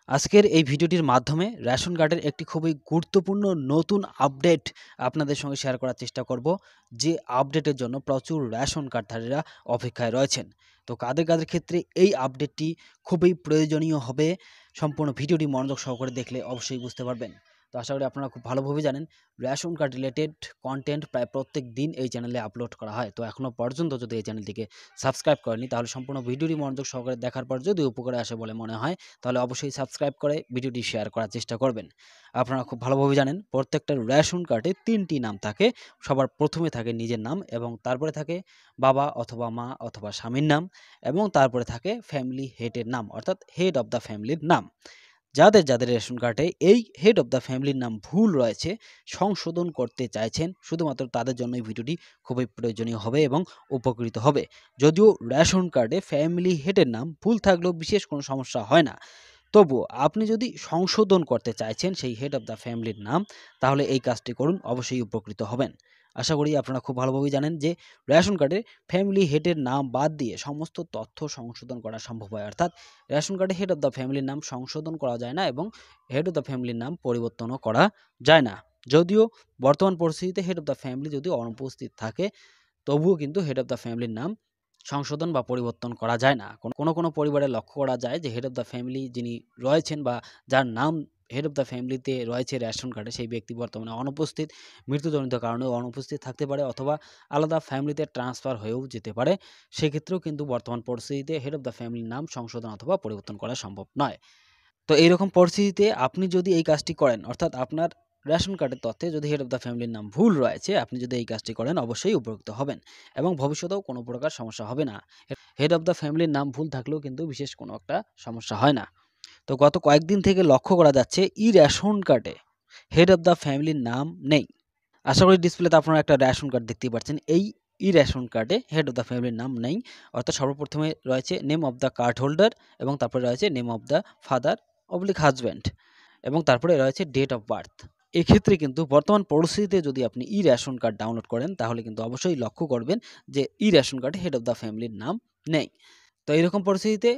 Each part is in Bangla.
আজকের এই ভিডিওটির মাধ্যমে রেশন কার্ডের একটি খুবই গুরুত্বপূর্ণ নতুন আপডেট আপনাদের সঙ্গে শেয়ার করার চেষ্টা করব, যে আপডেটের জন্য প্রচুর রেশন কার্ডধারীরা অপেক্ষায় রয়েছেন। তো কাদের কাদের ক্ষেত্রে এই আপডেটটি খুবই প্রয়োজনীয় হবে, সম্পূর্ণ ভিডিওটি মনোযোগ সহকারে দেখলে অবশ্যই বুঝতে পারবেন। তো আশা করি আপনারা খুব ভালোভাবে জানেন, রেশন কার্ড রিলেটেড কন্টেন্ট প্রায় প্রত্যেক দিন এই চ্যানেলে আপলোড করা হয়। তো এখনও পর্যন্ত যদি এই চ্যানেলটিকে সাবস্ক্রাইব করেনি, তাহলে সম্পূর্ণ ভিডিওটি মনোযোগ সহকারে দেখার পর যদি উপকারে আসে বলে মনে হয়, তাহলে অবশ্যই সাবস্ক্রাইব করে ভিডিওটি শেয়ার করার চেষ্টা করবেন। আপনারা খুব ভালোভাবে জানেন, প্রত্যেকটা রেশন কার্ডে ৩টি নাম থাকে। সবার প্রথমে থাকে নিজের নাম, এবং তারপরে থাকে বাবা অথবা মা অথবা স্বামীর নাম, এবং তারপরে থাকে ফ্যামিলি হেডের নাম, অর্থাৎ হেড অব দ্য ফ্যামিলির নাম। যাদের যাদের রেশন কার্ডে এই হেড অব দ্য ফ্যামিলির নাম ভুল রয়েছে, সংশোধন করতে চাইছেন, শুধুমাত্র তাদের জন্য এই ভিডিওটি খুবই প্রয়োজনীয় হবে এবং উপকৃত হবে। যদিও রেশন কার্ডে ফ্যামিলি হেডের নাম ভুল থাকলেও বিশেষ কোনো সমস্যা হয় না, তবুও আপনি যদি সংশোধন করতে চাইছেন সেই হেড অব দ্য ফ্যামিলির নাম, তাহলে এই কাজটি করুন, অবশ্যই উপকৃত হবেন। আশা করি আপনারা খুব ভালোভাবেই জানেন যে রেশন কার্ডে ফ্যামিলি হেডের নাম বাদ দিয়ে সমস্ত তথ্য সংশোধন করা সম্ভব হয়, অর্থাৎ রেশন কার্ডে হেড অব দ্য ফ্যামিলির নাম সংশোধন করা যায় না এবং হেড অব দ্য ফ্যামিলির নাম পরিবর্তনও করা যায় না। যদিও বর্তমান পরিস্থিতিতে হেড অব দ্য ফ্যামিলি যদি অনুপস্থিত থাকে, তবুও কিন্তু হেড অব দ্য ফ্যামিলির নাম সংশোধন বা পরিবর্তন করা যায় না। কোনো পরিবারে লক্ষ্য করা যায় যে হেড অব দ্য ফ্যামিলি যিনি রয়েছেন বা যার নাম হেড অব দ্য ফ্যামিলিতে রয়েছে রেশন কার্ডে, সেই ব্যক্তি বর্তমানে অনুপস্থিত, মৃত্যুজনিত কারণে অনুপস্থিত থাকতে পারে, অথবা আলাদা ফ্যামিলিতে ট্রান্সফার হয়েও যেতে পারে। সেক্ষেত্রেও কিন্তু বর্তমান পরিস্থিতিতে হেড অব দ্য ফ্যামিলির নাম সংশোধন অথবা পরিবর্তন করা সম্ভব নয়। তো এইরকম পরিস্থিতিতে আপনি যদি এই কাজটি করেন, অর্থাৎ আপনার রেশন কার্ডের তথ্যে যদি হেড অব দ্য ফ্যামিলির নাম ভুল রয়েছে, আপনি যদি এই কাজটি করেন অবশ্যই উপকৃত হবেন এবং ভবিষ্যতেও কোনো প্রকার সমস্যা হবে না। হেড অব দ্য ফ্যামিলির নাম ভুল থাকলেও কিন্তু বিশেষ কোনো একটা সমস্যা হয় না। তো গত কয়েকদিন থেকে লক্ষ্য করা যাচ্ছে রেশন কার্ডে হেড অব দ্য ফ্যামিলির নাম নেই। আশা করি ডিসপ্লেতে আপনারা একটা রেশন কার্ড দেখতেই পাচ্ছেন। এই রেশন কার্ডে হেড অব দ্য ফ্যামিলির নাম নেই, অর্থাৎ সর্বপ্রথমে রয়েছে name of the card holder, এবং তারপরে রয়েছে name of the father oblique husband, এবং তারপরে রয়েছে ডেট অফ বার্থ। এক্ষেত্রে কিন্তু বর্তমান পরিস্থিতিতে যদি আপনি রেশন কার্ড ডাউনলোড করেন, তাহলে কিন্তু অবশ্যই লক্ষ্য করবেন যে রেশন কার্ডে হেড অব দ্য ফ্যামিলির নাম নেই। তো এইরকম পরিস্থিতিতে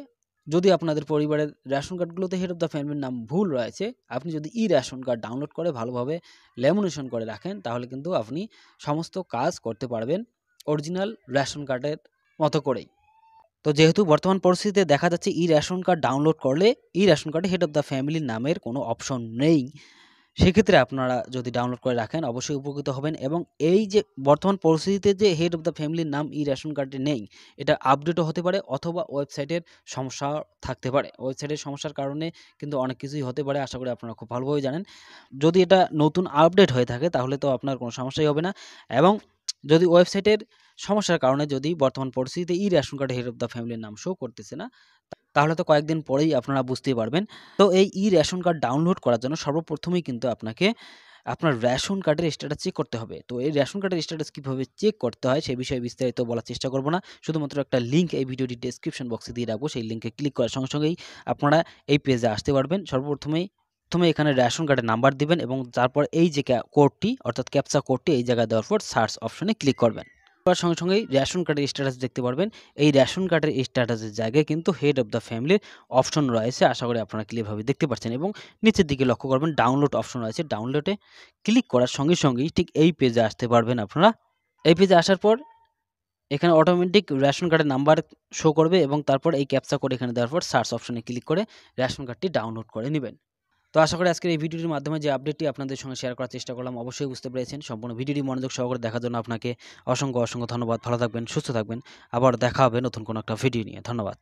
যদি আপনাদের পরিবারের রেশন কার্ডগুলোতে হেড অব দ্য ফ্যামিলির নাম ভুল রয়েছে, আপনি যদি রেশন কার্ড ডাউনলোড করে ভালোভাবে ল্যামিনেশন করে রাখেন, তাহলে কিন্তু আপনি সমস্ত কাজ করতে পারবেন অরিজিনাল রেশন কার্ডের মতো করেই। তো যেহেতু বর্তমান পরিস্থিতিতে দেখা যাচ্ছে রেশন কার্ড ডাউনলোড করলে রেশন কার্ডে হেড অব দ্য ফ্যামিলির নামের কোনো অপশন নেই, সেক্ষেত্রে আপনারা যদি ডাউনলোড করে রাখেন অবশ্যই উপকৃত হবেন। এবং এই যে বর্তমান পরিস্থিতিতে যে হেড অব দ্য ফ্যামিলির নাম রেশন কার্ডে নেই, এটা আপডেটও হতে পারে, অথবা ওয়েবসাইটের সমস্যা থাকতে পারে। ওয়েবসাইটের সমস্যার কারণে কিন্তু অনেক কিছুই হতে পারে, আশা করি আপনারা খুব ভালোভাবে জানেন। যদি এটা নতুন আপডেট হয়ে থাকে, তাহলে তো আপনার কোনো সমস্যাই হবে না। এবং যদি ওয়েবসাইটের সমস্যার কারণে যদি বর্তমান পরিস্থিতিতে রেশন কার্ডে হেড অব দ্য ফ্যামিলির নাম শো করতেছে না, তাহলে তো কয়েকদিন পরেই আপনারা বুঝতেই পারবেন। তো এই রেশন কার্ড ডাউনলোড করার জন্য সর্বপ্রথমেই কিন্তু আপনাকে আপনার রেশন কার্ডের স্ট্যাটাস চেক করতে হবে। তো এই রেশন কার্ডের স্ট্যাটাস কীভাবে চেক করতে হয়, সে বিষয়ে বিস্তারিত বলার চেষ্টা করব না। শুধুমাত্র একটা লিঙ্ক এই ভিডিওটির ডেসক্রিপশন বক্সে দিয়ে রাখবো। সেই লিঙ্কে ক্লিক করার সঙ্গে সঙ্গেই আপনারা এই পেজে আসতে পারবেন। সর্বপ্রথমেই এখানে রেশন কার্ডের নাম্বার দিবেন, এবং তারপর এই যে কোডটি, অর্থাৎ ক্যাপচা কোডটি এই জায়গায় দেওয়ার পর সার্চ অপশনে ক্লিক করবেন। করার সঙ্গে সঙ্গেই রেশন কার্ডের স্ট্যাটাস দেখতে পারবেন। এই রেশন কার্ডের স্ট্যাটাসের জায়গায় কিন্তু হেড অব দ্য ফ্যামিলির অপশন রয়েছে, আশা করি আপনারা ক্লিয়ারভাবে দেখতে পাচ্ছেন। এবং নিচের দিকে লক্ষ্য করবেন ডাউনলোড অপশন রয়েছে। ডাউনলোডে ক্লিক করার সঙ্গে সঙ্গেই ঠিক এই পেজে আসতে পারবেন আপনারা। এই পেজে আসার পর এখানে অটোমেটিক রেশন কার্ডের নাম্বার শো করবে, এবং তারপর এই ক্যাপচা কোড এখানে দেওয়ার পর সার্চ অপশনে ক্লিক করে রেশন কার্ডটি ডাউনলোড করে নেবেন। তো আশা করি আজকের এই ভিডিওটির মাধ্যমে যে আপডেটটি আপনাদের সঙ্গে শেয়ার করার চেষ্টা করলাম অবশ্যই বুঝতে পেরেছেন। সম্পূর্ণ ভিডিওটি মনোযোগ সহকারে দেখার জন্য আপনাকে অসংখ্য ধন্যবাদ। ভালো থাকবেন, সুস্থ থাকবেন। আবার দেখা হবে নতুন কোনো একটা ভিডিও নিয়ে। ধন্যবাদ।